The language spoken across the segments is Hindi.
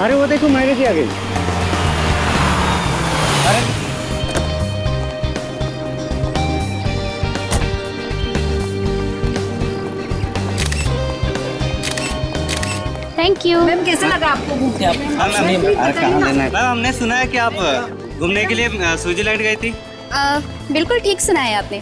अरे वो देखो मायरे जी आ गई। अरे थैंक यू। मैम कैसे लगा आपको घूमने? अरे कहाँ लेना है मैम? हमने सुना है कि आप घूमने के लिए स्विट्जरलैंड गई थी। बिल्कुल ठीक सुना है आपने।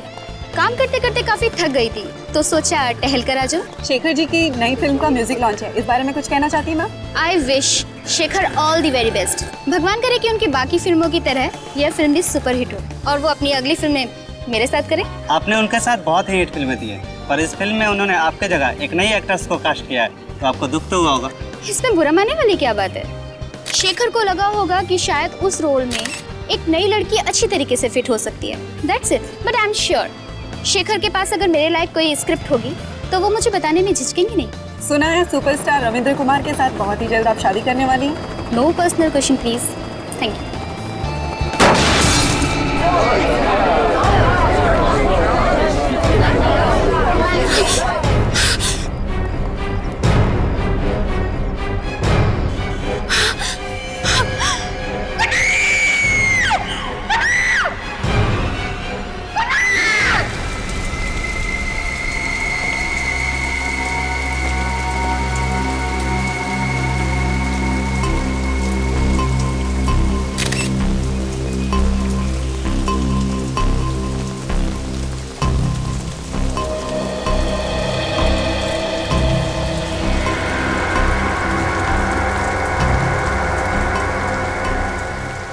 काम करते करते काफी थक गई थी तो सोचा टहल कर आ जाओ। शेखर जी की नई फिल्म का म्यूजिक लॉन्च है, इस बारे में कुछ कहना चाहती हैं ma'am? I wish Shekhar all the very best. भगवान करे कि उनकी बाकी फिल्मों की तरह यह फिल्म भी सुपर हिट हो और वो अपनी अगली फिल्म में मेरे साथ करें। आपने उनके साथ बहुत ही हिट फिल्में दी है, पर इस फिल्म में उन्होंने आपके जगह एक नई एक्ट्रेस को कास्ट किया है, तो आपको दुख तो हुआ होगा। इसमें बुरा मानने वाली क्या बात है? शेखर को लगा होगा कि शायद उस रोल में एक नई लड़की अच्छी तरीके से फिट हो सकती है। That's it. But I am sure Shekhar के पास अगर मेरे लायक कोई स्क्रिप्ट होगी तो वो मुझे बताने में झिझकेंगे नहीं। सुना है सुपरस्टार रविंद्र कुमार के साथ बहुत ही जल्द आप शादी करने वाली हैं। No personal question please. Thank you.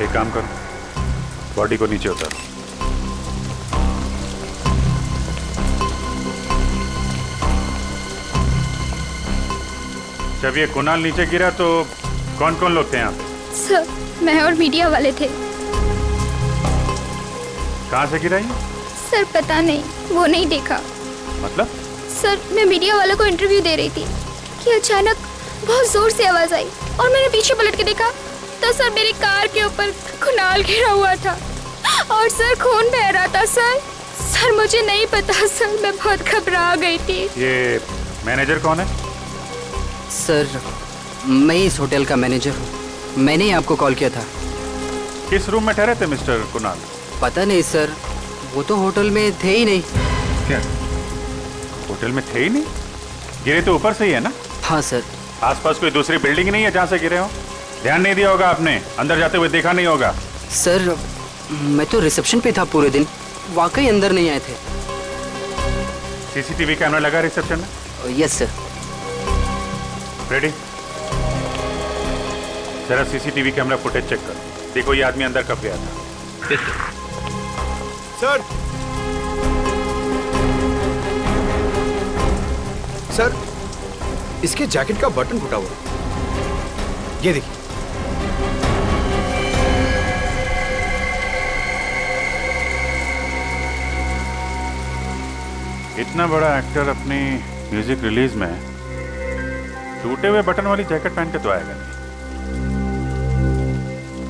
एक काम करो, बॉडी को नीचे उतारो। जब ये कुणाल नीचे गिरा तो कौन कौन लोग थे यहाँ पे? सर मैं और मीडिया वाले थे। कहाँ से गिरा ये? सर पता नहीं, वो नहीं देखा। मतलब? सर मैं मीडिया वालों को इंटरव्यू दे रही थी कि अचानक बहुत जोर से आवाज आई और मैंने पीछे पलट के देखा तो सर मेरी कार के ऊपर कुणाल गिरा हुआ था और सर खून बह रहा था। सर मुझे नहीं पता सर, मैं बहुत घबरा गई थी। ये मैनेजर कौन है? सर मैं इस होटल का मैनेजर हूँ, मैंने ही आपको कॉल किया था। किस रूम में ठहरे थे मिस्टर कुणाल? पता नहीं सर, वो तो होटल में थे ही नहीं। क्या होटल में थे ही नहीं? गिरे तो ऊपर से ही है ना? हाँ सर। आसपास कोई दूसरी बिल्डिंग नहीं है जहाँ से गिरे हो? ध्यान नहीं दिया होगा आपने, अंदर जाते हुए देखा नहीं होगा। सर मैं तो रिसेप्शन पे था पूरे दिन, वाकई अंदर नहीं आए थे। सीसीटीवी कैमरा लगा रिसेप्शन में? Yes sir. रेडी? जरा सीसीटीवी कैमरा फुटेज चेक करो, देखो ये आदमी अंदर कब गया था। सर सर इसके जैकेट का बटन फटा हुआ है, ये देखिए। इतना बड़ा एक्टर अपनी म्यूजिक रिलीज में टूटे हुए बटन वाली जैकेट पहन के तो आएगा नहीं।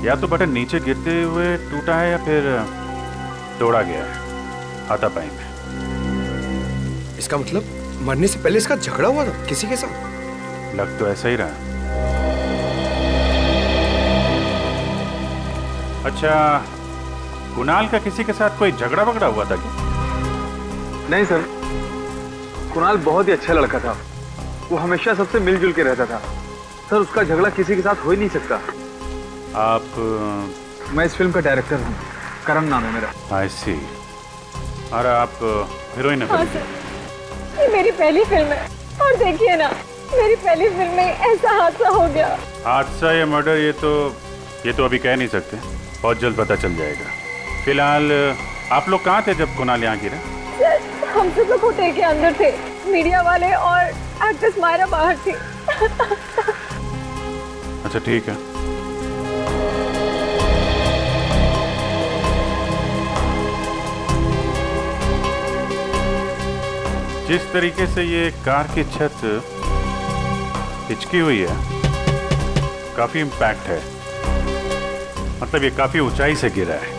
या तो बटन नीचे गिरते हुए टूटा है या फिर तोड़ा गया है हाथापाई में। इसका मतलब मरने से पहले इसका झगड़ा हुआ था किसी के साथ? लग तो ऐसा ही रहा। अच्छा, कुणाल का किसी के साथ कोई झगड़ा वगड़ा हुआ था क्या? नहीं सर, कुणाल बहुत ही अच्छा लड़का था, वो हमेशा सबसे मिलजुल के रहता था। सर उसका झगड़ा किसी के साथ हो ही नहीं सकता। आप? मैं इस फिल्म का डायरेक्टर हूँ, करण नाम है मेरा। आई सी। और आप हीरोइन है? हाँ सर, ये मेरी पहली फिल्म है और देखिए ना, मेरी पहली फिल्म में ऐसा हादसा हो गया। हादसा या मर्डर ये तो अभी कह नहीं सकते, बहुत जल्द पता चल जाएगा। फिलहाल आप लोग कहाँ थे जब कुणाल यहाँ गिरा? सर हम सब लोग होटल के अंदर थे, मीडिया वाले और एक्ट्रेस मायरा बाहर थी। अच्छा ठीक है। जिस तरीके से ये कार की छत हिचकी हुई है, काफी इम्पैक्ट है, मतलब ये काफी ऊंचाई से गिरा है।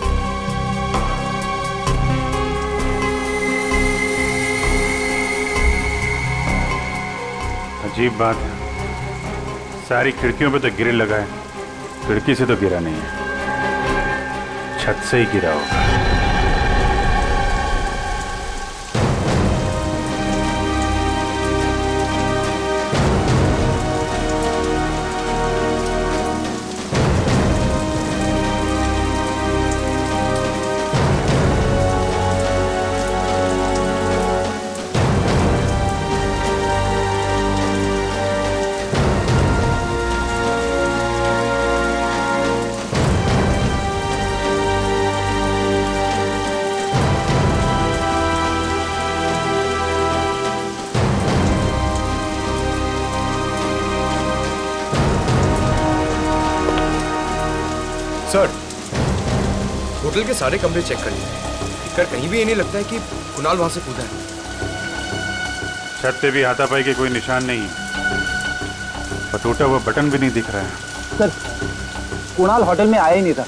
अजीब बात है, सारी खिड़कियों पे तो ग्रिल लगा है, खिड़की से तो गिरा नहीं है, छत से ही गिरा होगा। सर, होटल के सारे कमरे चेक कर लिए, पर कहीं भी ये नहीं लगता है कि कुणाल वहां से कूदा है। छत पे भी हाथापाई के कोई निशान नहीं है और टूटा हुआ बटन भी नहीं दिख रहा है। सर, कुणाल होटल में आया ही नहीं था।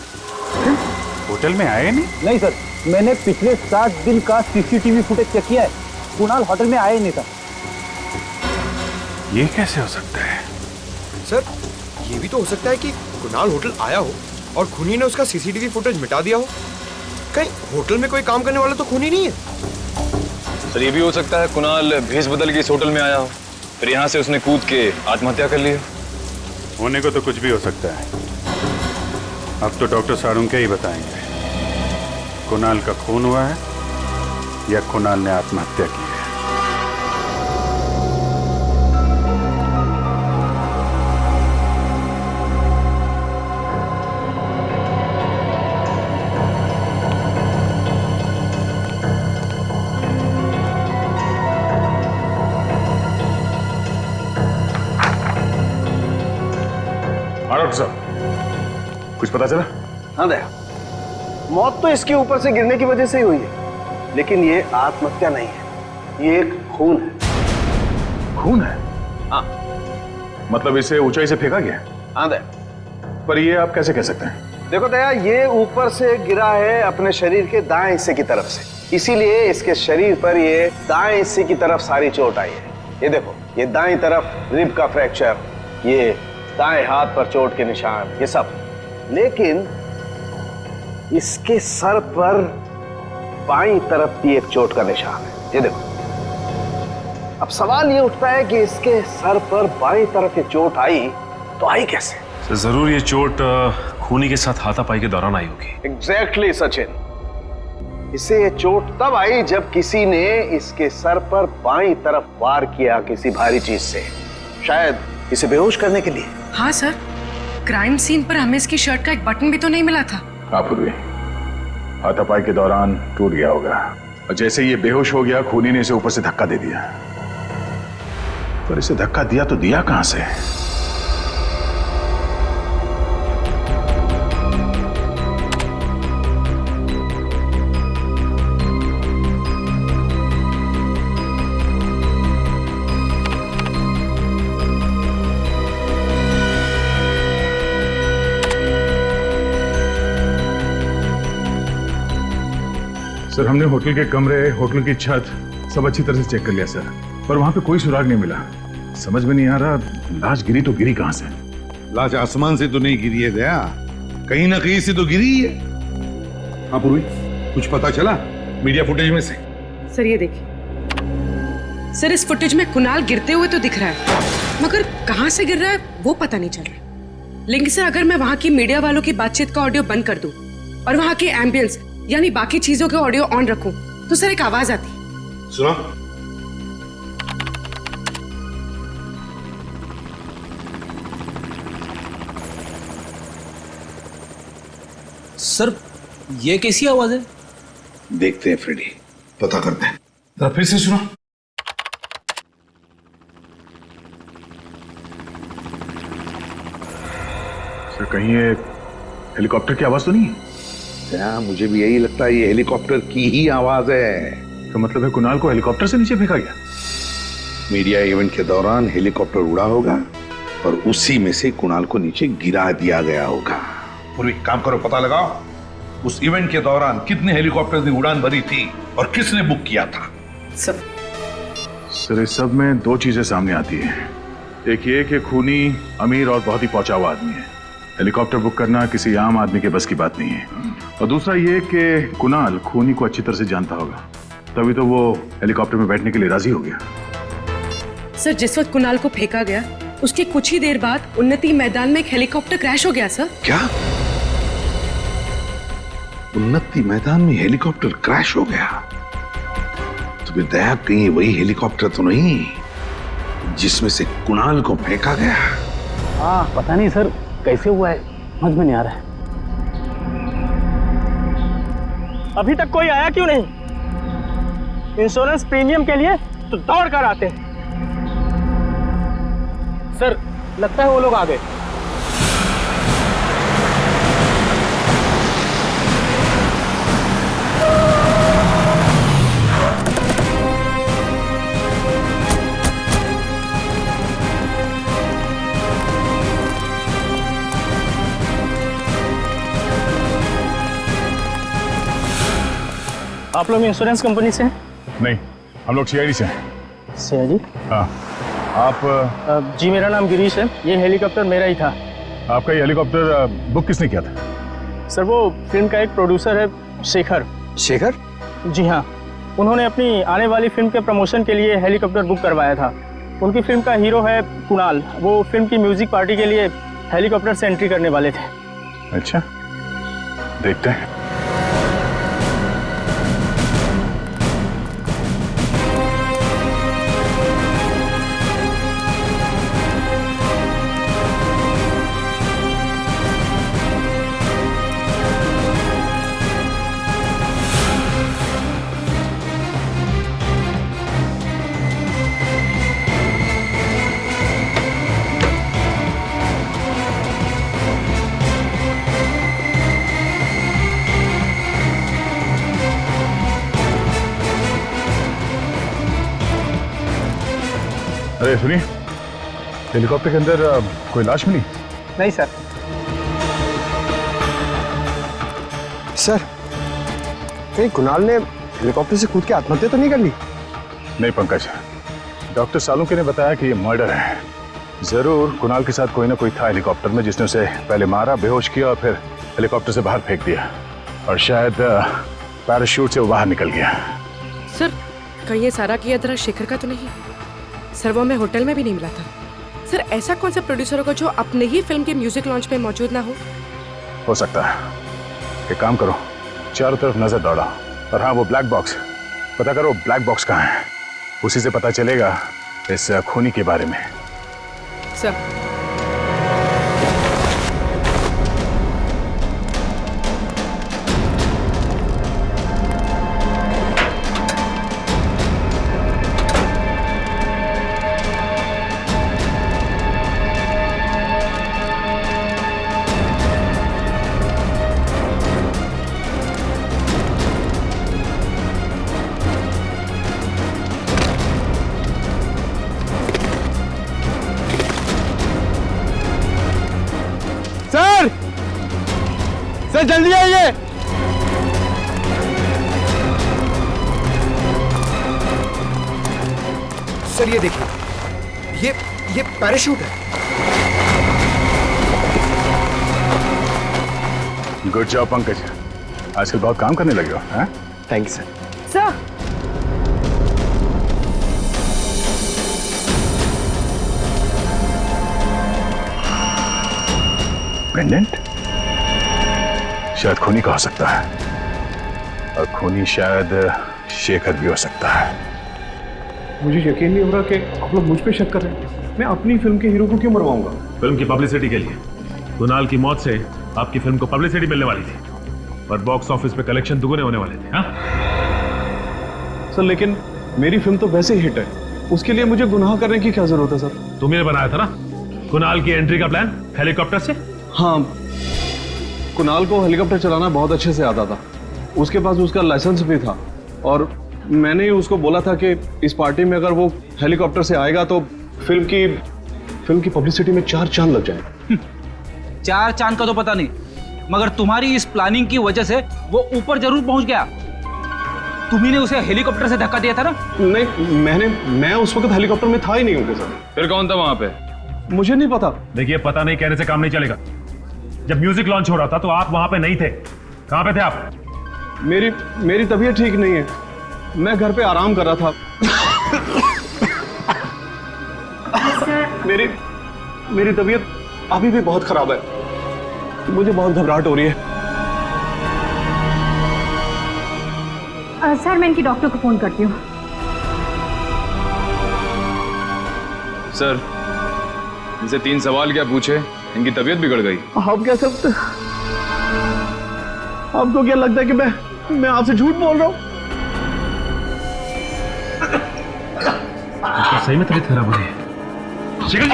होटल में आए नहीं? नहीं सर, मैंने पिछले 7 दिन का सीसीटीवी फुटेज चेक किया है, कुणाल होटल में आया ही नहीं था। ये कैसे हो सकता है? सर, ये भी तो हो सकता है कि कुणाल होटल आया हो और खूनी ने उसका सीसीटीवी फुटेज मिटा दिया हो। कहीं होटल में कोई काम करने वाला तो खूनी नहीं है? सर, ये भी हो सकता है कुणाल भेष बदल के इस होटल में आया हो, फिर यहाँ से उसने कूद के आत्महत्या कर ली। होने को तो कुछ भी हो सकता है। अब तो डॉक्टर सारुंके ही बताएंगे कुणाल का खून हुआ है या कुणाल ने आत्महत्या की है। डॉक्टर साहब, कुछ पता चला? हाँ दया, मौत तो इसके ऊपर से गिरने की वजह से ही हुई है, लेकिन ये आत्महत्या नहीं है, ये एक खून है। खून है? हाँ। मतलब इसे ऊंचाई से फेंका गया? हाँ दया। पर ये आप कैसे कह सकते हैं? देखो दया, ये ऊपर से गिरा है अपने शरीर के दाएं हिस्से की तरफ से, इसीलिए इसके शरीर पर ये दाएं हिस्से की तरफ सारी चोट आई है। ये देखो, ये दाएं तरफ रिब का फ्रैक्चर, ये दाएं हाथ पर चोट के निशान, ये सब। लेकिन इसके सर पर बाईं तरफ भी एक चोट का निशान है, ये देखो। अब सवाल ये उठता है कि इसके सर पर बाईं तरफ ये चोट आई तो आई कैसे? तो जरूर ये चोट खूनी के साथ हाथापाई के दौरान आई होगी। एग्जैक्टली सचिन, इसे ये चोट तब आई जब किसी ने इसके सर पर बाईं तरफ वार किया किसी भारी चीज से, शायद इसे बेहोश करने के लिए। हाँ सर, क्राइम सीन पर हमें इसकी शर्ट का एक बटन भी तो नहीं मिला था। हाँ पूर्वी, हाथापाई के दौरान टूट गया होगा और जैसे ये बेहोश हो गया, खूनी ने इसे ऊपर से धक्का दे दिया। पर इसे धक्का दिया तो दिया कहां से? सर, हमने होटल के कमरे, होटल की छत सब अच्छी तरह से चेक कर लिया सर, पर वहां पे कोई सुराग नहीं मिला। समझ में नहीं आ रहा लाश गिरी तो गिरी कहां से? लाश आसमान से तो नहीं गिरी है दया, कहीं ना कहीं से तो गिरी है। हाँ पूर्वी, कुछ पता चला मीडिया फुटेज में से? सर ये देखिए, सर इस फुटेज में कुणाल गिरते हुए तो दिख रहा है, मगर कहां से गिर रहा है वो पता नहीं चल रहा। लेकिन सर अगर मैं वहां की मीडिया वालों की बातचीत का ऑडियो बंद कर दूं और वहां के एम्बियंस यानी बाकी चीजों के ऑडियो ऑन रखूं तो सर एक आवाज आती। सुनो, सर ये कैसी आवाज है? देखते हैं फ्रेडी, पता करते हैं। तो फिर से सुनो। सर, कहीं ये हेलीकॉप्टर की आवाज तो नहीं है? मुझे भी यही लगता है, ये हेलीकॉप्टर की ही आवाज है। तो मतलब है कुणाल को हेलीकॉप्टर से नीचे फेंका गया? मीडिया इवेंट के दौरान हेलीकॉप्टर उड़ा होगा और उसी में से कुणाल को नीचे गिरा दिया गया होगा। पूरी काम करो, पता लगाओ उस इवेंट के दौरान कितने हेलीकॉप्टर ने उड़ान भरी थी और किसने बुक किया था। सर, इस सब में दो चीजें सामने आती है। एक ये कि खूनी अमीर और बहुत ही पहुंचा हुआ आदमी है। हेलीकॉप्टर बुक करना किसी आम आदमी के बस की बात नहीं है। और दूसरा ये कि कुणाल खूनी को अच्छी तरह से जानता होगा, तभी तो वो हेलीकॉप्टर में बैठने के लिए राजी हो गया। सर, जिस वक्त कुणाल को फेंका गया उसके कुछ ही देर बाद उन्नति मैदान में एक हेलीकॉप्टर क्रैश हो गया सर। क्या? उन्नति मैदान में हेलीकॉप्टर क्रैश हो गया? तो फिर दया कहीं वही हेलीकॉप्टर तो नहीं जिसमें से कुणाल को फेंका गया? हाँ, पता नहीं सर कैसे हुआ है, समझ में नहीं आ रहा है। अभी तक कोई आया क्यों नहीं? इंश्योरेंस प्रीमियम के लिए तो दौड़ कर आते हैं। सर, लगता है वो लोग आ गए। आप लोग इंश्योरेंस कंपनी से हैं? नहीं, हम लोग सीआईडी से हैं। सीआईडी? हाँ। आप? जी, मेरा नाम गिरीश है। ये हेलीकॉप्टर मेरा ही था। आपका ये हेलीकॉप्टर बुक किसने किया था? सर, वो फिल्म का एक प्रोड्यूसर है, शेखर। शेखर? जी हाँ, उन्होंने अपनी आने वाली फिल्म के प्रमोशन के लिए हेलीकॉप्टर बुक करवाया था। उनकी फिल्म का हीरो है कुणाल। वो फिल्म की म्यूजिक पार्टी के लिए हेलीकॉप्टर से एंट्री करने वाले थे। अच्छा, देखते हैं। अरे सुनिए, हेलीकॉप्टर के अंदर कोई लाश मिली? नहीं सर। सर, कहीं कुणाल ने हेलीकॉप्टर से कूद के आत्महत्या तो नहीं कर ली? नहीं पंकज, डॉक्टर सालुंके ने बताया कि ये मर्डर है। जरूर कुणाल के साथ कोई ना कोई था हेलीकॉप्टर में जिसने उसे पहले मारा, बेहोश किया और फिर हेलीकॉप्टर से बाहर फेंक दिया, और शायद पैराशूट से वो बाहर निकल गया। सर, कहीं ये सारा किया जरा शेखर का तो नहीं? सर, वो हमें होटल में भी नहीं मिला था। सर, ऐसा कौन सा प्रोड्यूसर होगा जो अपने ही फिल्म के म्यूजिक लॉन्च में मौजूद ना हो सकता है। एक काम करो, चारों तरफ नजर दौड़ा, और हाँ, वो ब्लैक बॉक्स पता करो, ब्लैक बॉक्स कहाँ है। उसी से पता चलेगा इस खूनी के बारे में। सर, सर जल्दी आइए। सर ये देखिए, ये पैराशूट है। गुड जॉब पंकज, आजकल बहुत काम करने लगे हो। हाँ, thank you sir. Sir, pendant शायद खूनी का हो सकता है, और खूनी शायद शेखर भी हो सकता है। मुझे यकीन नहीं हो रहा कि आप लोग मुझ पे शक कर रहे हैं। मैं अपनी फिल्म के हीरो को क्यों मरवाऊंगा? फिल्म की पब्लिसिटी के लिए। कुणाल की मौत से आपकी फिल्म को पब्लिसिटी मिलने वाली थी, और बॉक्स ऑफिस पे कलेक्शन दुगने होने वाले थे। हाँ सर, लेकिन मेरी फिल्म तो वैसे ही हिट है, उसके लिए मुझे गुनाह करने की क्या जरूरत है सर? तुमने बनाया था ना कुणाल की एंट्री का प्लान हेलीकॉप्टर से? हाँ, कुणाल को हेलीकॉप्टर चलाना बहुत अच्छे से आता था। उसके पास उसका लाइसेंस भी था, और मैंने ही उसको बोला था कि इस पार्टी में अगर वो हेलीकॉप्टर से आएगा तो फिल्म की पब्लिसिटी में 4 चांद लग जाए। 4 चांद का तो पता नहीं, मगर तुम्हारी इस प्लानिंग की वजह से वो ऊपर जरूर पहुंच गया। तुम्ही ने उसे हेलीकॉप्टर से धक्का दिया था ना? नहीं, मैं उस वक्त हेलीकॉप्टर में था ही नहीं उनके साथ। फिर कौन था वहां पे? मुझे नहीं पता। देखिए, पता नहीं कहने से काम नहीं चलेगा। जब म्यूजिक लॉन्च हो रहा था तो आप वहां पे नहीं थे। कहां पे थे आप? मेरी तबीयत ठीक नहीं है, मैं घर पे आराम कर रहा था। मेरी तबीयत अभी भी बहुत खराब है, मुझे बहुत घबराहट हो रही है। सर मैं इनकी डॉक्टर को फोन करती हूँ। सर, इनसे 3 सवाल क्या पूछे, इनकी तबीयत बिगड़ गई। आप क्या सब, आपको क्या लगता है कि मैं आपसे झूठ बोल रहा हूँ? सही में तबीयत खराब हो रही है। शेखर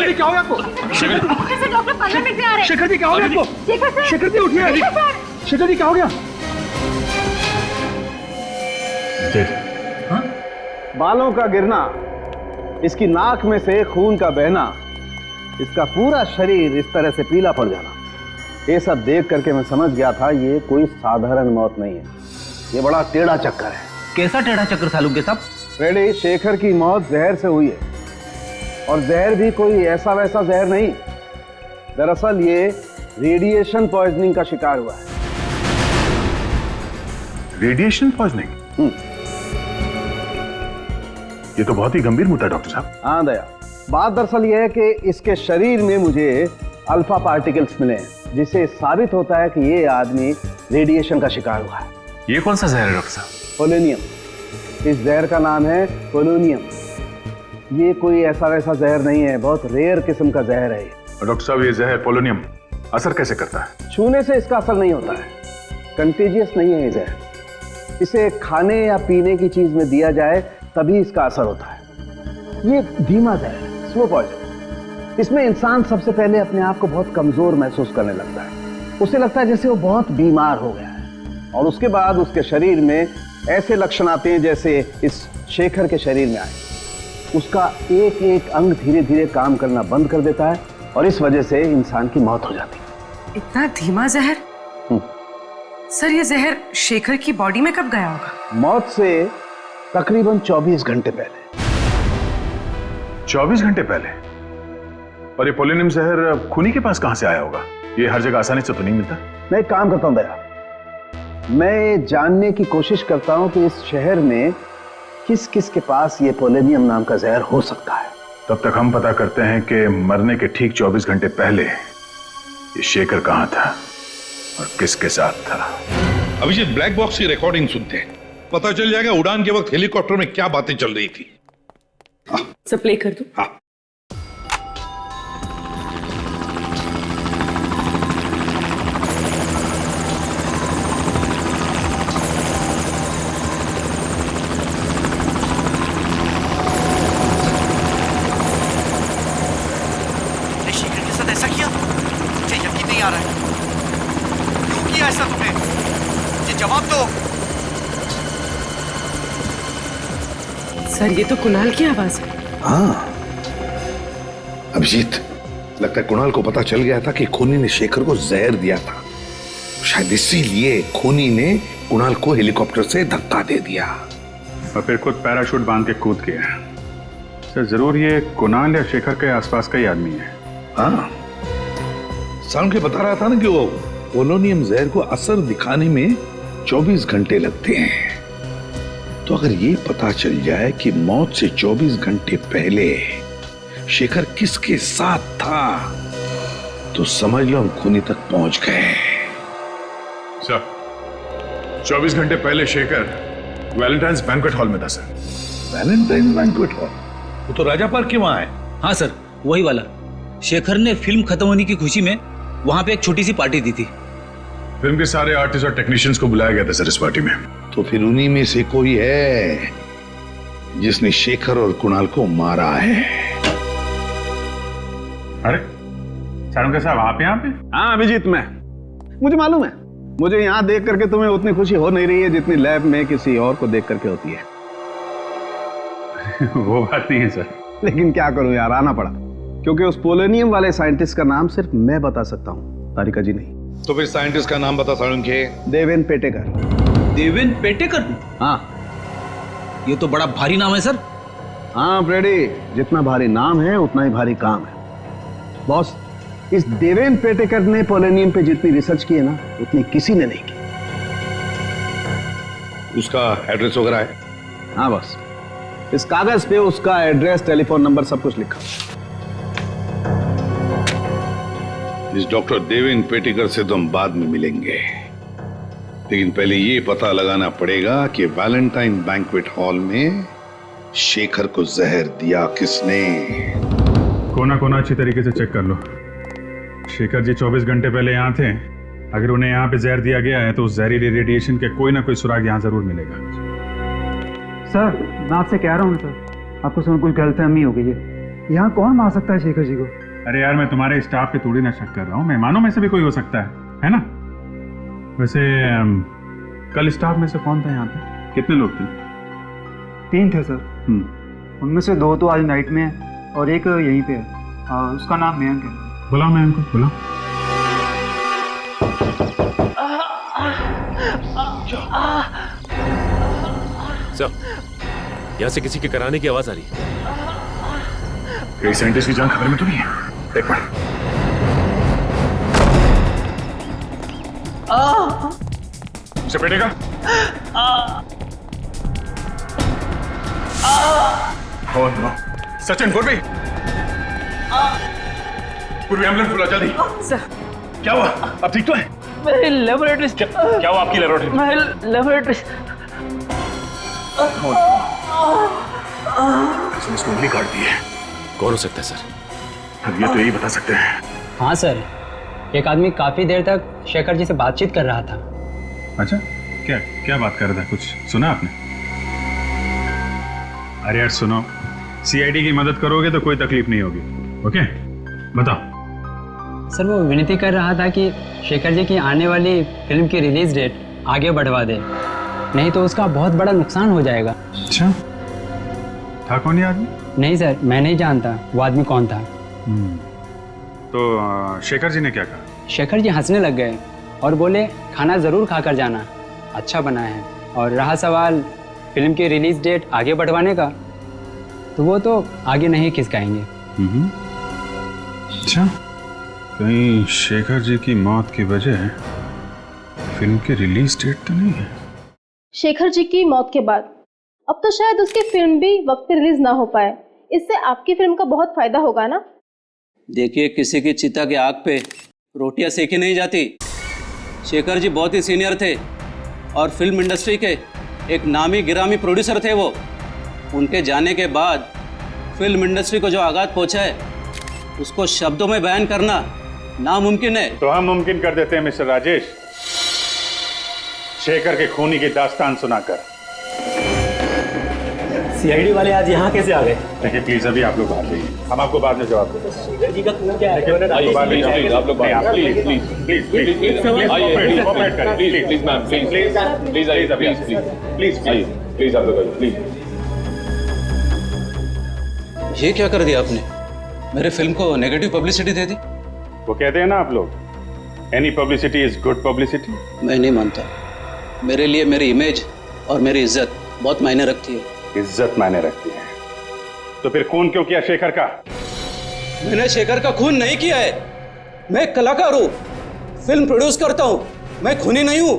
जी क्या हो गया आपको? डॉक्टर 15 मिनट में आ रहे हैं। शेखर जी क्या हो गया आपको? शेखर जी उठिए। शेखर जी क्या हो गया? बालों का गिरना, इसकी नाक में से खून का बहना, इसका पूरा शरीर इस तरह से पीला पड़ जाना, ये सब देख करके मैं समझ गया था ये कोई साधारण मौत नहीं है, ये बड़ा टेढ़ा चक्कर है। कैसा टेढ़ा चक्कर सालुंके साहब? रेडी, शेखर की मौत जहर से हुई है, और जहर भी कोई ऐसा वैसा जहर नहीं। दरअसल ये रेडिएशन पॉइजनिंग का शिकार हुआ है। Radiation poisoning? ये तो बहुत ही गंभीर मुद्दा है डॉक्टर साहब। हाँ दया, बात दरअसल ये है कि इसके शरीर में मुझे अल्फा पार्टिकल्स मिले हैं, जिससे साबित होता है कि ये आदमी रेडिएशन का शिकार हुआ है। ये कौन सा जहर है डॉक्टर साहब? पोलोनियम। इस जहर का नाम है पोलोनियम। ये कोई ऐसा वैसा जहर नहीं है, बहुत रेयर किस्म का जहर है। डॉक्टर साहब, ये जहर पोलोनियम असर कैसे करता है? छूने से इसका असर नहीं होता है, कंटेजियस नहीं है ये जहर। इसे खाने या पीने की चीज में दिया जाए तभी इसका असर होता है। ये धीमा जहर है, स्लो पॉइजन। इसमें इंसान सबसे पहले अपने आप को बहुत कमजोर महसूस करने लगता है, उसे लगता है जैसे वो बहुत बीमार हो गया है, और उसके बाद उसके शरीर में ऐसे लक्षण आते हैं जैसे इस शेखर के शरीर में आए। उसका एक एक अंग धीरे धीरे काम करना बंद कर देता है, और इस वजह से इंसान की मौत हो जाती है। इतना धीमा जहर? सर, ये जहर शेखर की बॉडी में कब गया होगा? मौत से तकरीबन 24 घंटे पहले। 24 घंटे पहले? और ये पोलोनियम जहर खूनी के पास कहां से आया होगा? ये हर जगह आसानी से तो नहीं मिलता। मैं एक काम करता हूं दया, मैं जानने की कोशिश करता हूं कि इस शहर में किस किस के पास ये पोलोनियम नाम का जहर हो सकता है। तब तक हम पता करते हैं कि मरने के ठीक 24 घंटे पहले ये शेखर कहां था और किसके साथ था। अभिजीत, ब्लैक बॉक्स की रिकॉर्डिंग सुनते हैं, पता चल जाएगा उड़ान के वक्त हेलीकॉप्टर में क्या बातें चल रही थी। सब प्ले कर दो। हाँ। शेखर के साथ ऐसा किया? मुझे यकीन नहीं आ रहा है। क्यों किया ऐसा तुमने? ये जवाब दो। सर, ये तो कुणाल की आवाज है। हाँ अभिजीत, लगता है कुणाल को पता चल गया था कि खूनी ने शेखर को जहर दिया था, शायद इसीलिए खूनी ने कुणाल को हेलीकॉप्टर से धक्का दे दिया और फिर खुद पैराशूट बांध के कूद गया। सर, जरूर ये कुणाल या शेखर के आसपास का ही आदमी है। हाँ, सालुंके बता रहा था ना कि वो पोलोनियम जहर को असर दिखाने में 24 घंटे लगते हैं। तो अगर ये पता चल जाए कि मौत से 24 घंटे पहले शेखर किसके साथ था, तो समझ लो हम खूनी तक पहुंच गए। सर, 24 घंटे पहले शेखर वैलेंटाइन्स बैंक्वेट हॉल में था सर। Valentine's banquet hall? वो तो राजा पार्क के वहां है। हाँ सर, वही वाला। शेखर ने फिल्म खत्म होने की खुशी में वहां पे एक छोटी सी पार्टी दी थी। फिल्म के सारे आर्टिस्ट और टेक्नीशियंस को बुलाया गया था सर इस पार्टी में। तो फिर उन्हीं में से कोई है जिसने शेखर और कुणाल को मारा है। अरे सालुंके साहब, आप यहाँ पे? हाँ अभिजीत, मुझे मालूम है। मुझे यहाँ देख करके तुम्हें उतनी खुशी हो नहीं रही है जितनी लैब में किसी और को देख करके होती है। वो बात नहीं है सर, लेकिन क्या करूं यार, आना पड़ा, क्योंकि उस पोलोनियम वाले साइंटिस्ट का नाम सिर्फ मैं बता सकता हूँ, तारिका जी नहीं। तो फिर साइंटिस्ट का नाम बता सालुंके। देवेन पेटेकर। देवेन पेटेकर? हाँ। ये तो बड़ा भारी नाम है सर। हाँ फ्रेडी, जितना भारी नाम है उतना ही भारी काम है। बॉस, इस देवेंद्र पेटेकर ने पोलोनियम पे जितनी रिसर्च की है ना, उतनी किसी ने नहीं की। उसका एड्रेस वगैरह है? हाँ बॉस, इस कागज पे उसका एड्रेस, टेलीफोन नंबर सब कुछ लिखा। इस डॉक्टर देवेंद्र पेटेकर से तो हम बाद में मिलेंगे, लेकिन पहले ये पता लगाना पड़ेगा कि वैलेंटाइन बैंक्वेट हॉल में शेखर को जहर दिया किसने। कोना कोना अच्छी तरीके से चेक कर लो। शेखर जी 24 घंटे पहले यहाँ थे। अगर उन्हें यहाँ पे जहर दिया गया है तो उस जहरीले रेडिएशन के कोई ना कोई सुराग यहाँ जरूर मिलेगा। सर, मैं आपसे कह रहा हूँ सर, आपको सुन कुछ गलतफहमी हो गई है। यहाँ कौन मार सकता है शेखर जी को? अरे यार, मैं तुम्हारे स्टाफ पे थोड़ी ना शक कर रहा हूँ, मेहमानों में से भी कोई हो सकता है ना? वैसे कल स्टाफ में से कौन था यहाँ पे? कितने लोग थे? 3 थे सर। उनमें से 2 तो आज नाइट में है और एक यहीं पे है। उसका नाम मयंक है। बुलाओ मयंक को, बुलाओ। सर, यहाँ से किसी के कराने की आवाज आ रही है। कई साइंटिस्ट की जान खबर में तो नहीं है। एक मिनट। उसे बैठेगा? और नो। सचिन, पूर्वी, पूर्वी एम्बुलेंस बुला जल्दी। सर, क्या हुआ? अब ठीक तो है? मेरी लेबोरेटरी। क्या हुआ आपकी लेबोरेटरी? मेरी लेबोरेटरी। इसने इसको उंगली काट दी है। कौन हो सकता है सर? अब ये तो यही बता सकते हैं। हाँ सर, एक आदमी काफी देर तक शेखर जी से बातचीत कर रहा था। अच्छा, क्या क्या बात कर रहा था? कुछ सुना आपने? अरे यार सुनो, सीआईडी की मदद करोगे तो कोई तकलीफ नहीं होगी। ओके, बताओ। सर, वो विनती कर रहा था कि शेखर जी की आने वाली फिल्म की रिलीज डेट आगे बढ़वा दे, नहीं तो उसका बहुत बड़ा नुकसान हो जाएगा। अच्छा, था कौन ये आदमी? नहीं सर, मैं नहीं जानता वो आदमी कौन था। तो शेखर जी ने क्या कहा? शेखर जी हंसने लग गए और बोले खाना जरूर खाकर जाना, अच्छा बना है। और रहा सवाल फिल्म की रिलीज डेट आगे बढ़वाने का, तो वो तो आगे नहीं खिसकाएंगे। अच्छा, कहीं शेखर जी की मौत की वजह फिल्म की रिलीज डेट तो नहीं है? शेखर जी की मौत के बाद अब तो शायद उसकी फिल्म भी वक्त पे रिलीज ना हो पाए। इससे आपकी फिल्म का बहुत फायदा होगा ना? देखिए, किसी की चिता के आग पे रोटियां सेकी नहीं जाती। शेखर जी बहुत ही सीनियर थे और फिल्म इंडस्ट्री के एक नामी गिरामी प्रोड्यूसर थे वो। उनके जाने के बाद फिल्म इंडस्ट्री को जो आघात पहुंचा है, उसको शब्दों में बयान करना नामुमकिन है। तो हम मुमकिन कर देते हैं मिस्टर राजेश, शेखर के खूनी की दास्तान सुनाकर। सीआईडी वाले आज यहाँ कैसे आ गए? देखिए प्लीज, अभी आप लोग बाहर जाइए, हम आपको बाद में जवाब देते हैं। शेखर जी का खून क्या है? आप लोग ये क्या कर दिया आपने? मेरे फिल्म को नेगेटिव पब्लिसिटी दे दी। वो कहते हैं ना आप लोग, any publicity is good publicity. मैं नहीं मानता। मेरे लिए मेरी इमेज और मेरी इज्जत बहुत मायने रखती है। इज्जत मायने रखती है तो फिर खून क्यों किया शेखर का? मैंने शेखर का खून नहीं किया है। मैं एक कलाकार हूँ, फिल्म प्रोड्यूस करता हूँ, मैं खूनी नहीं हूँ।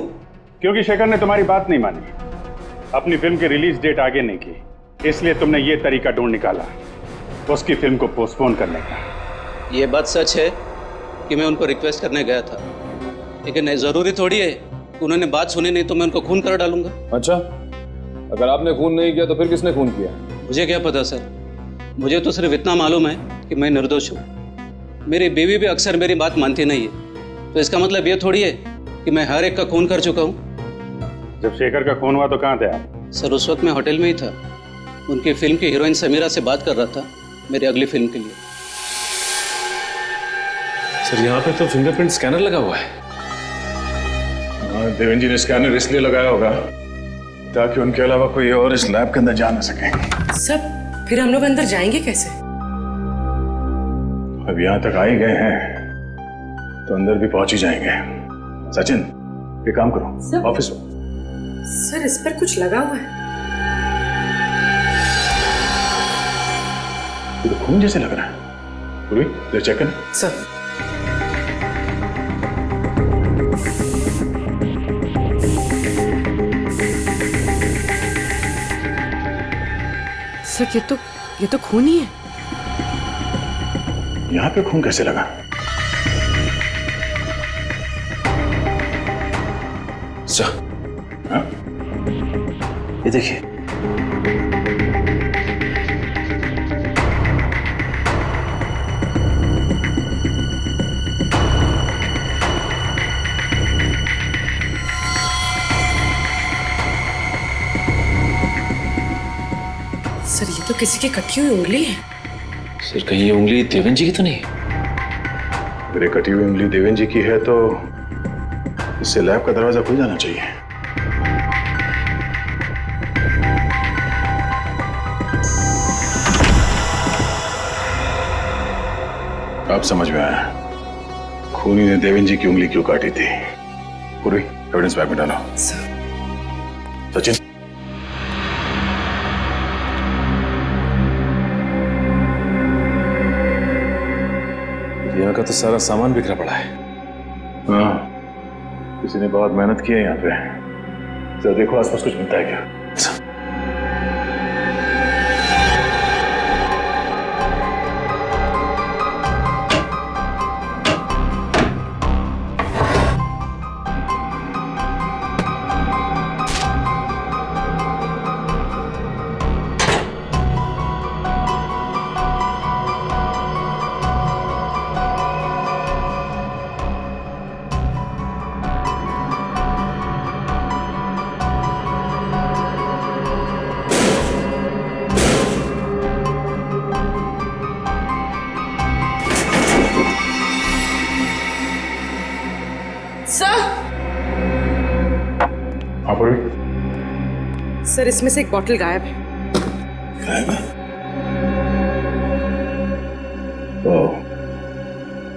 क्योंकि शेखर ने तुम्हारी बात नहीं मानी, अपनी फिल्म की रिलीज डेट आगे नहीं की, इसलिए तुमने ये तरीका ढूंढ निकाला उसकी फिल्म को पोस्टपोन करने का। ये बात सच है कि मैं उनको रिक्वेस्ट करने गया था, लेकिन जरूरी थोड़ी है कि उन्होंने बात सुनी नहीं तो मैं उनको खून कर डालूंगा। अच्छा, अगर आपने खून नहीं किया तो फिर किसने खून किया? मुझे क्या पता सर, मुझे तो सिर्फ इतना मालूम है कि मैं निर्दोष हूँ। मेरी बीवी भी अक्सर मेरी बात मानती नहीं है, तो इसका मतलब ये थोड़ी है कि मैं हर एक का खून कर चुका हूँ। जब शेखर का खून हुआ तो कहाँ थे आप? सर, उस वक्त मैं होटल में ही था। उनकी फिल्म की हीरोइन समीरा से बात कर रहा था मेरी अगली फिल्म के लिए। सर, यहाँ पे तो फिंगरप्रिंट स्कैनर लगा हुआ है। देवेंद्र जी ने स्कैनर इसलिए लगाया होगा ताकि उनके अलावा कोई और इस लैब के अंदर जा ना सके। सब फिर हम लोग अंदर जाएंगे कैसे? अब यहाँ तक आ ही गए हैं तो अंदर भी पहुंच ही जाएंगे। सचिन, ये काम करो, ऑफिस में। सर, इस पर कुछ लगा हुआ है। ये तो खून जैसे लग रहा है। पूर्वी जरा चेक कर। सर सर ये तो खून ही है। यहाँ पे खून कैसे लगा? सर ये देखिए, सर ये तो किसी की कटी हुई उंगली है। सर कहीं ये उंगली देवेन जी की तो नहीं? अगर ये कटी हुई उंगली देवेन जी की है तो इससे लैब का दरवाजा खुल जाना चाहिए। अब समझ में आया खूनी ने देवेन जी की उंगली क्यों काटी थी। पूरी एविडेंस बैग में डालो। सचिन, यहाँ का तो सारा सामान बिखरा पड़ा है। हाँ, किसी ने बहुत मेहनत की है यहाँ पे। जरा देखो आसपास कुछ मिलता है क्या। सर इसमें से एक बॉटल गायब है। गायब है? ओह,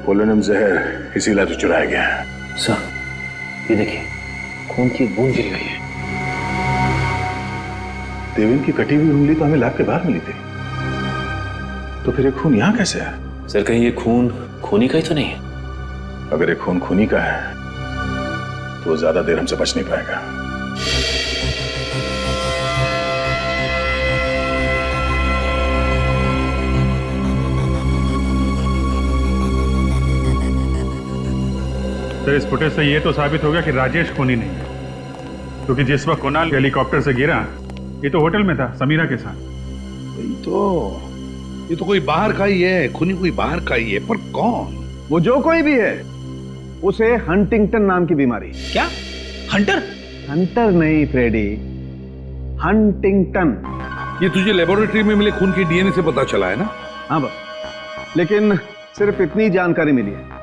पोलोनियम जहर इसी लैब से चुराया गया है। सर ये देखिए, खून की बूंद गिरी हुई है। देवेन की कटी हुई उंगली तो हमें लैब के बाहर मिली थी, तो फिर ये खून यहाँ कैसे है? सर कहीं ये खून खूनी का ही तो नहीं है? अगर ये खून खूनी का है तो वो ज्यादा देर हमसे बच नहीं पाएगा। तो इस फुटेज से ये तो साबित हो गया कि राजेश खूनी नहीं है, क्योंकि जिस वक्त कुणाल हेलीकॉप्टर से गिरा ये तो होटल में था समीरा के साथ। ये तो कोई बाहर का ही है, खूनी कोई बाहर का ही है, पर कौन? वो जो कोई भी है, उसे हंटिंगटन नाम की बीमारी। क्या? हंटर? हंटर नहीं फ्रेडी, हंटिंगटन। ये तुझे लेबोरेटरी में मिले खून के डीएनए से पता चला है ना? हाँ बस, लेकिन सिर्फ इतनी जानकारी मिली है,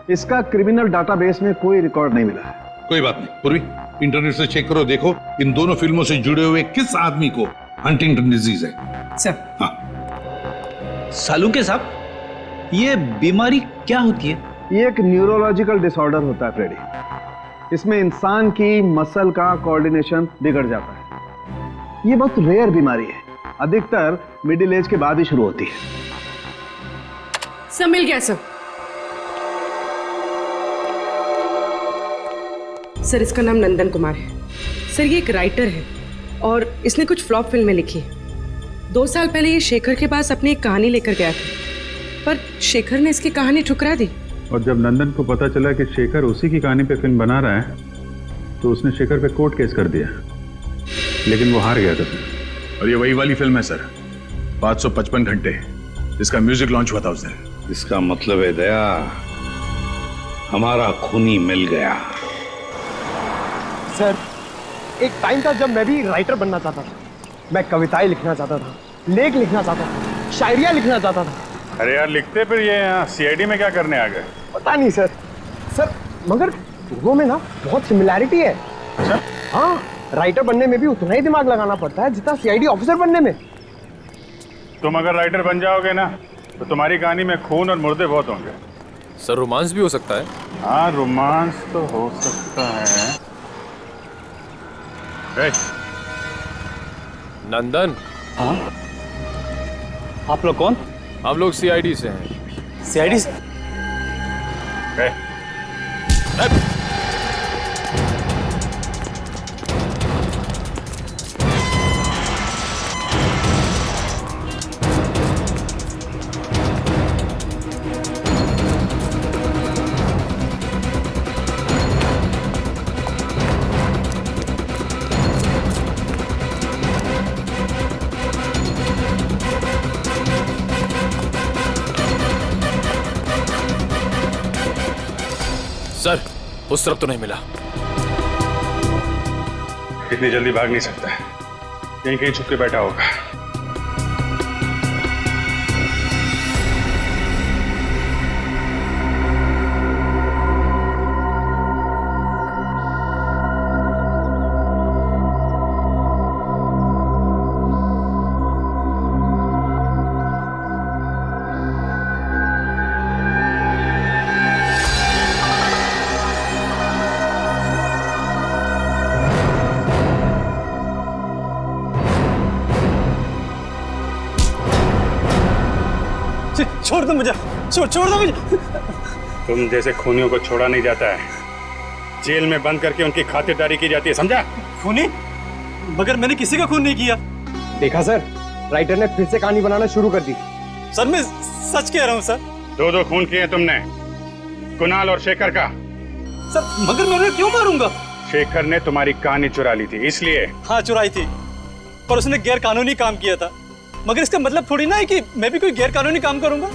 इसका क्रिमिनल डाटाबेस में कोई रिकॉर्ड नहीं मिला है। कोई बात नहीं पूर्वी, इंटरनेट से चेक करो, देखो इन दोनों फिल्मों से जुड़े हुए किस आदमी को हंटिंगटन डिजीज है। सर हाँ सालुंके साहब, ये बीमारी क्या होती है? ये एक न्यूरोलॉजिकल डिसऑर्डर होता है फ्रेडी। इसमें इंसान की मसल का कोऑर्डिनेशन बिगड़ जाता है। ये बहुत रेयर बीमारी है, अधिकतर मिडिल एज के बाद ही शुरू होती है। सब मिल गया सर। सर इसका नाम नंदन कुमार है। सर ये एक राइटर है और इसने कुछ फ्लॉप फिल्में लिखी हैं। 2 साल पहले ये शेखर के पास अपनी एक कहानी लेकर गया था, पर शेखर ने इसकी कहानी ठुकरा दी। और जब नंदन को पता चला कि शेखर उसी की कहानी पे फिल्म बना रहा है, तो उसने शेखर पे कोर्ट केस कर दिया, लेकिन वो हार गया था। और ये वही वाली फिल्म है सर, 555 घंटे, जिसका म्यूजिक लॉन्च हुआ था उस दिन। इसका मतलब है दया, हमारा खूनी मिल गया। सर एक टाइम था जब मैं भी राइटर बनना चाहता था। मैं कविताएं लिखना चाहता था, लेख लिखना चाहता था, शायरियां लिखना चाहता था। अरे यार लिखते फिर ये यहाँ सीआईडी में क्या करने आ गए? पता नहीं सर। सर मगर दोनों में ना बहुत सिमिलैरिटी है। अच्छा? हाँ, राइटर बनने में भी उतना ही दिमाग लगाना पड़ता है जितना सीआईडी ऑफिसर बनने में। तुम अगर राइटर बन जाओगे ना तो तुम्हारी कहानी में खून और मुर्दे बहुत होंगे। सर रोमांस भी हो सकता है? हाँ रोमांस तो हो सकता है। नंदन। हाँ आप लोग कौन? हम लोग सीआईडी से हैं। सीआईडी से? सर, उस तरफ तो नहीं मिला। इतनी जल्दी भाग नहीं सकता है, कहीं कहीं छुप के बैठा होगा। छोड़ दो मुझे, छोड़ दो मुझे। तुम जैसे खूनियों को छोड़ा नहीं जाता है, जेल में बंद करके उनकी खातिरदारी की जाती है, समझा? खूनी? मगर मैंने किसी का खून नहीं किया। देखा सर, राइटर ने फिर से कहानी बनाना शुरू कर दी। सर मैं सच कह रहा हूँ सर। दो खून किए तुमने, कुणाल और शेखर का। सर मगर मैं उन्हें क्यों मारूंगा? शेखर ने तुम्हारी कहानी चुरा ली थी इसलिए। हाँ चुराई थी, पर उसने गैर कानूनी काम किया था। मगर इसका मतलब थोड़ी ना है कि मैं भी कोई गैर कानूनी काम करूंगा।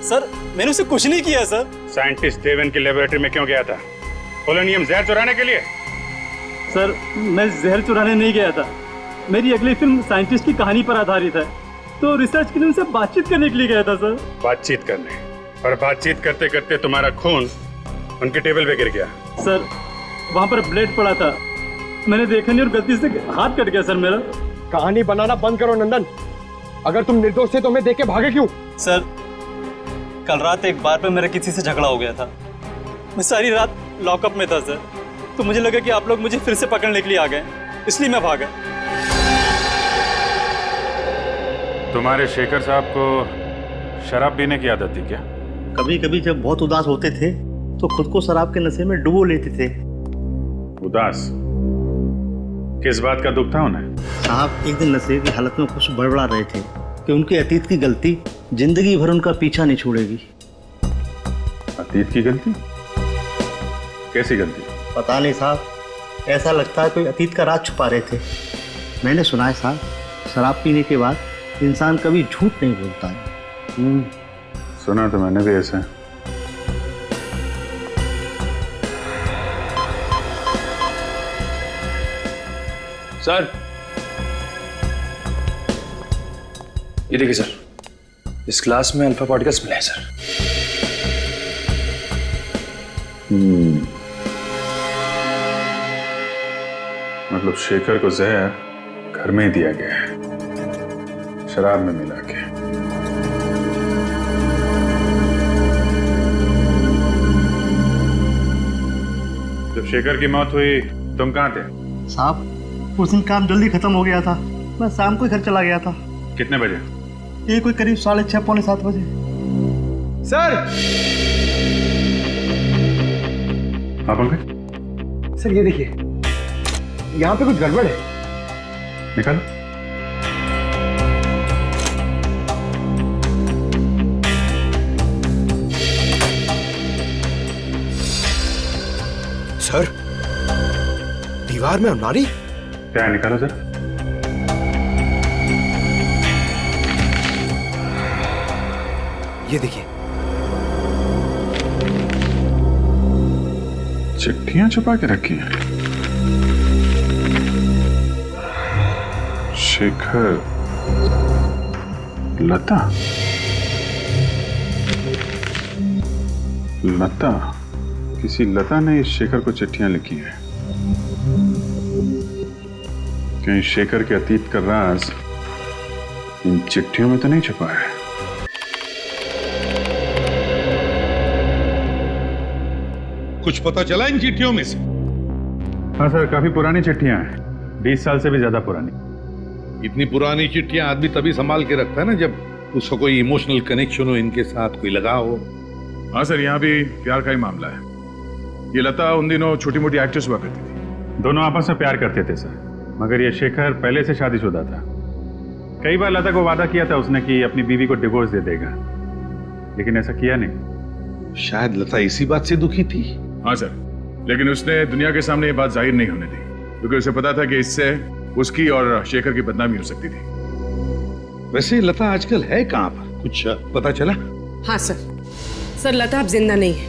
सर मैंने उसे कुछ नहीं किया सर। साइंटिस्ट देवन की लेबोरेटरी में क्यों गया था? पोलोनियम जहर चुराने के लिए? सर मैं जहर चुराने नहीं गया था, मेरी अगली फिल्म साइंटिस्ट की कहानी पर आधारित है, तो रिसर्च के लिए उनसे बातचीत करने के लिए गया था सर। बातचीत करने? और बातचीत करते करते तुम्हारा खून उनके टेबल पे गिर गया। सर वहाँ पर ब्लेड पड़ा था, मैंने देखा नहीं और गलती से हाथ कट गया सर मेरा। कहानी बनाना बंद करो नंदन, अगर तुम निर्दोष थे तो मैं देख के भागे क्यों? सर कल रात एक बार पे मेरा किसी से झगड़ा हो गया था, मैं सारी रात लॉकअप में था सर, तो मुझे लगा कि आप लोग मुझे फिर से पकड़ने के लिए आ गए, इसलिए मैं भागा। तुम्हारे शेखर साहब को शराब पीने की आदत थी क्या? कभी कभी जब बहुत उदास होते थे तो खुद को शराब के नशे में डुबो लेते थे। उदास? किस बात का दुख था उन्हें? साहब एक दिन नशे की हालत में कुछ बड़बड़ा रहे थे कि उनके अतीत की गलती जिंदगी भर उनका पीछा नहीं छोड़ेगी। अतीत की गलती? कैसी गलती? पता नहीं साहब, ऐसा लगता है कोई अतीत का राज छुपा रहे थे। मैंने सुना है साहब, शराब पीने के बाद इंसान कभी झूठ नहीं बोलता है। सुना तो मैंने भी ऐसा। सर ये देखिए सर, इस क्लास में अल्फा पार्टिकल्स मिले हैं सर। मतलब शेखर को जहर घर में ही दिया गया है, शराब में मिला के। जब शेखर की मौत हुई तुम कहाँ थे? साहब उस दिन काम जल्दी खत्म हो गया था, मैं शाम को घर चला गया था। कितने बजे? ये कोई करीब 6:30 पौने 7 बजे। सर! हाँ पंकज? सर ये देखिए, यहाँ पे कुछ गड़बड़ है। निकालो। सर दीवार में अलमारी? क्या है, निकालो सर। ये देखिए, चिट्ठियां छुपा के रखी हैं। शेखर, लता, लता, किसी लता ने इस शेखर को चिट्ठियां लिखी हैं। कहीं शेखर के अतीत का राज इन चिट्ठियों में तो नहीं छुपा है? कुछ पता चला इन चिट्ठियों में से? हाँ सर, काफी पुरानी चिट्ठियां हैं, 20 साल से भी ज्यादा पुरानी। इतनी पुरानी चिट्ठियां आदमी तभी संभाल के रखता है ना जब उसका कोई इमोशनल कनेक्शन हो इनके साथ, कोई लगाव हो। हाँ सर, यहाँ भी प्यार का ही मामला है। ये लता उन दिनों छोटी मोटी एक्ट्रेस हुआ करती थी। दोनों आपस में प्यार करते थे सर, मगर ये शेखर पहले से शादीशुदा था। कई बार लता को वादा किया था उसने कि अपनी बीवी को डिवोर्स दे देगा, लेकिन ऐसा किया नहीं। शायद लता इसी बात से दुखी थी। हाँ सर, लेकिन उसने दुनिया के सामने ये बात जाहिर नहीं होने दी, क्योंकि उसे पता था कि इससे उसकी और शेखर की बदनामी हो सकती थी। वैसे लता आजकल है कहाँ पर, कुछ पता चला? हाँ सर, लता अब जिंदा नहीं है।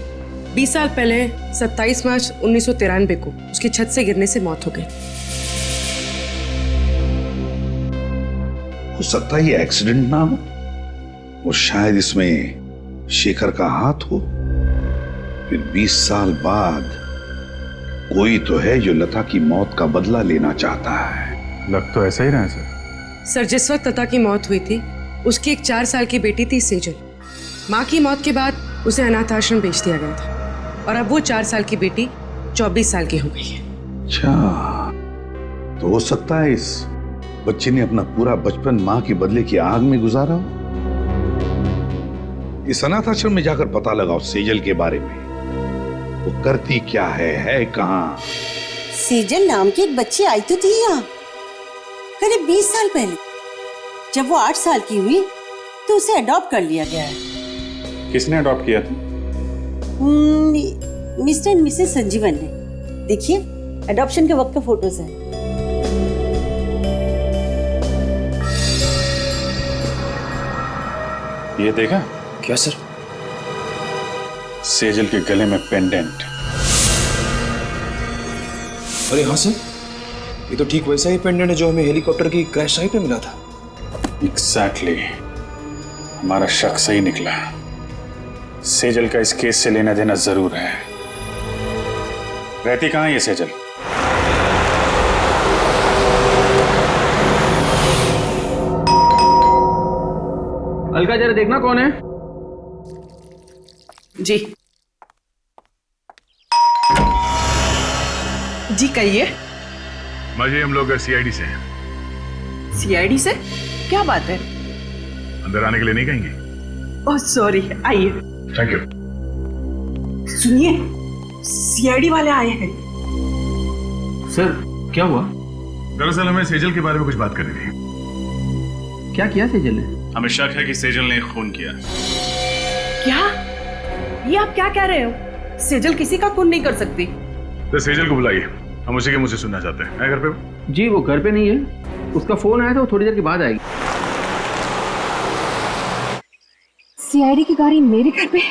20 साल पहले 27 मार्च 1993 को उसकी छत से गिरने से मौत हो गई। हो सकता है ये एक्सीडेंट ना हो, और शायद इसमें शेखर का हाथ हो। फिर 20 साल बाद कोई तो है जो लता की मौत का बदला लेना चाहता है। लग तो ऐसा ही रहा है सर, जिस वक्त लता की मौत हुई थी उसकी एक 4 साल की बेटी थी सेजल। माँ की मौत के बाद उसे अनाथ आश्रम भेज दिया गया था, और अब वो 4 साल की बेटी 24 साल की हो गई है। अच्छा, तो हो सकता है इस बच्चे ने अपना पूरा बचपन माँ के बदले की आग में गुजारा हो। इस अनाथ आश्रम में जाकर पता लगाओ सेजल के बारे में, वो करती क्या है कहाँ। सेजल नाम की एक बच्ची आई तो थी यहाँ करीब 20 साल पहले। जब वो 8 साल की हुई तो उसे अडॉप्ट कर लिया गया है। किसने अडॉप्ट किया था? मिस्टर एंड मिसेस संजीवन ने। देखिए, अडॉप्शन के वक्त का फोटोज है। ये देखा क्या सर? सेजल के गले में पेंडेंट। अरे हाँ सर, ये तो ठीक वैसा ही पेंडेंट है जो हमें हेलीकॉप्टर की क्रैश साइट पे मिला था। एग्जैक्टली, हमारा शक सही निकला। सेजल का इस केस से लेना देना जरूर है। रहती कहाँ है ये सेजल? अलका जरा देखना कौन है। जी जी कहिए। माजी, हम लोग सीआईडी से हैं। सीआईडी से? क्या बात है? अंदर आने के लिए नहीं कहेंगे? ओह सॉरी, आइए। Thank you. सुनिए, सीआईडी वाले आए हैं। सर, क्या हुआ? दरअसल हमें सेजल के बारे में कुछ बात करनी थी। क्या किया सेजल ने? हमें शक है कि सेजल ने खून किया। क्या? ये आप क्या कह रहे हो? सेजल किसी का खून नहीं कर सकती। तो सेजल को बुलाइए, हम उसी के मुंह से सुनना चाहते हैं। घर पे? जी, वो घर पे नहीं है। उसका फोन आया था, वो थोड़ी देर के बाद आएगी। सीआईडी की गाड़ी मेरे घर पे?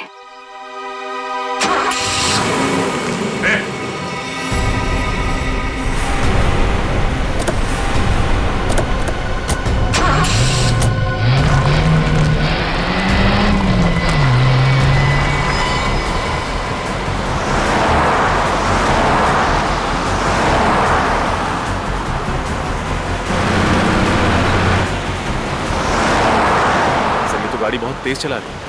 गाड़ी बहुत तेज चला रही है।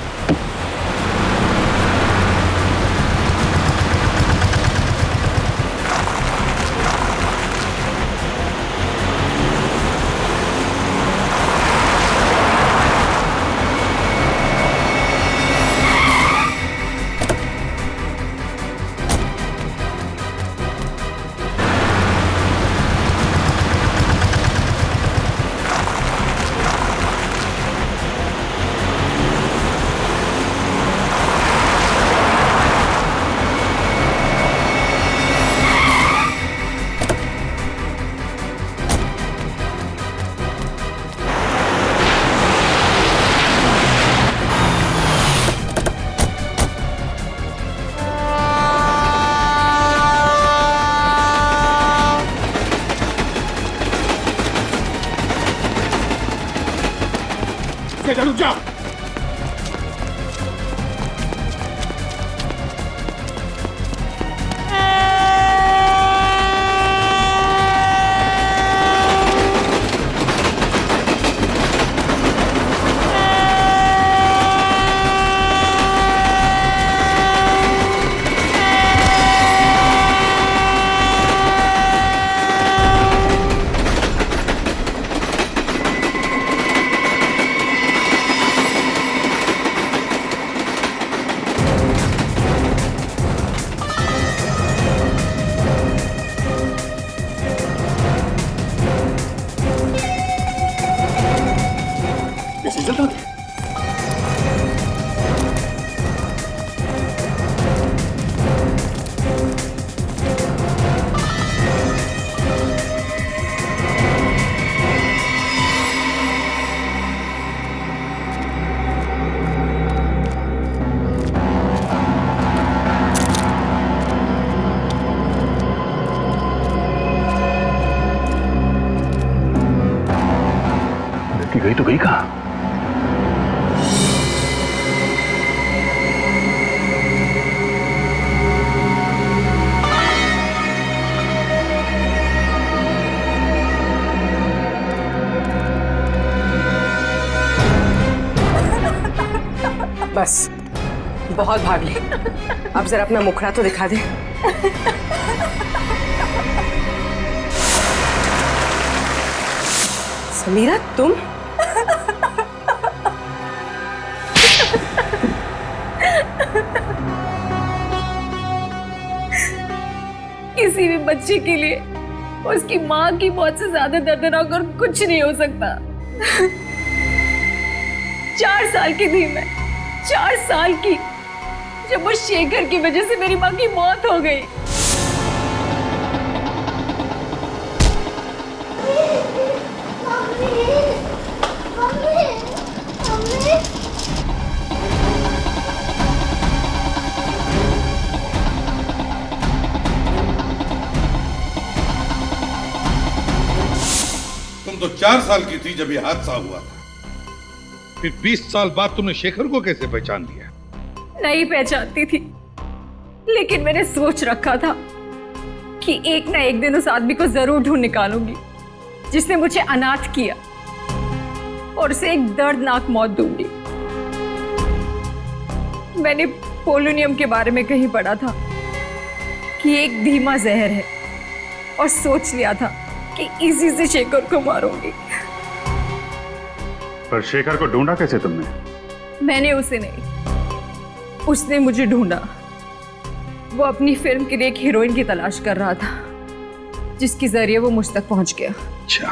रुक जाओ। कैसे जल्द आ गई तो गई कहाँ? बस बहुत भाग ली, अब जरा अपना मुखड़ा तो दिखा दे। समीरा तुम? किसी भी बच्चे के लिए उसकी माँ की मौत से ज्यादा दर्दनाक और कुछ नहीं हो सकता। 4 साल की थी मैं, 4 साल की, जब वो शेखर की वजह से मेरी माँ की मौत हो गई। तुम तो 4 साल की थी जब ये हादसा हुआ था। फिर 20 साल बाद तुमने शेखर को कैसे पहचान लिया? नहीं पहचानती थी, लेकिन मैंने सोच रखा था कि एक ना एक दिन उस आदमी को जरूर ढूंढ निकालूंगी जिसने मुझे अनाथ किया और उसे एक दर्दनाक मौत दूंगी। मैंने पोलोनियम के बारे में कहीं पढ़ा था कि एक धीमा जहर है और सोच लिया था कि इसी से शेखर को मारूंगी। पर शेखर को ढूंढा कैसे तुमने? मैंने उसे नहीं, उसने मुझे ढूंढा। वो अपनी फिल्म के लिए एक हीरोइन की तलाश कर रहा था जिसके जरिए वो मुझ तक पहुंच गया। अच्छा,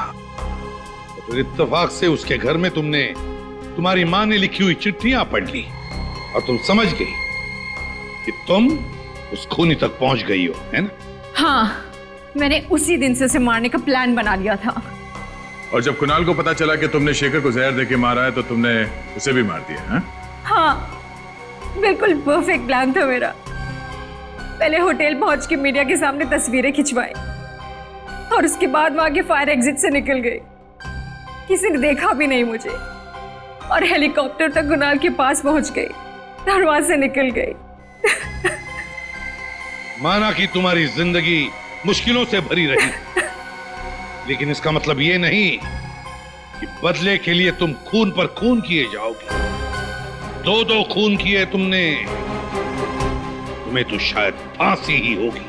तो इत्तेफाक से उसके घर में तुमने तुम्हारी माँ ने लिखी हुई चिट्ठियां पढ़ ली और तुम समझ गई कि तुम उस खूनी तक पहुंच गई हो, है ना? हाँ, मैंने उसी दिन से उसे मारने का प्लान बना लिया था। और जब कुणाल को पता चला कि तुमने शेखर को जहर देके मारा है तो तुमने उसे भी मार दिया, हैं? हाँ, बिल्कुल परफेक्ट प्लान था मेरा। पहले होटल पहुंच के मीडिया के सामने तस्वीरें खिंचवाई और उसके बाद वहां के फायर एग्जिट से निकल गई। किसी ने देखा भी नहीं मुझे और हेलीकॉप्टर तक कुणाल के पास पहुंच गई और वहां से निकल गई। माना कि तुम्हारी जिंदगी मुश्किलों से भरी रही, लेकिन इसका मतलब ये नहीं कि बदले के लिए तुम खून पर खून किए जाओगे। 2 खून किए तुमने, तुम्हें तो शायद फांसी ही होगी।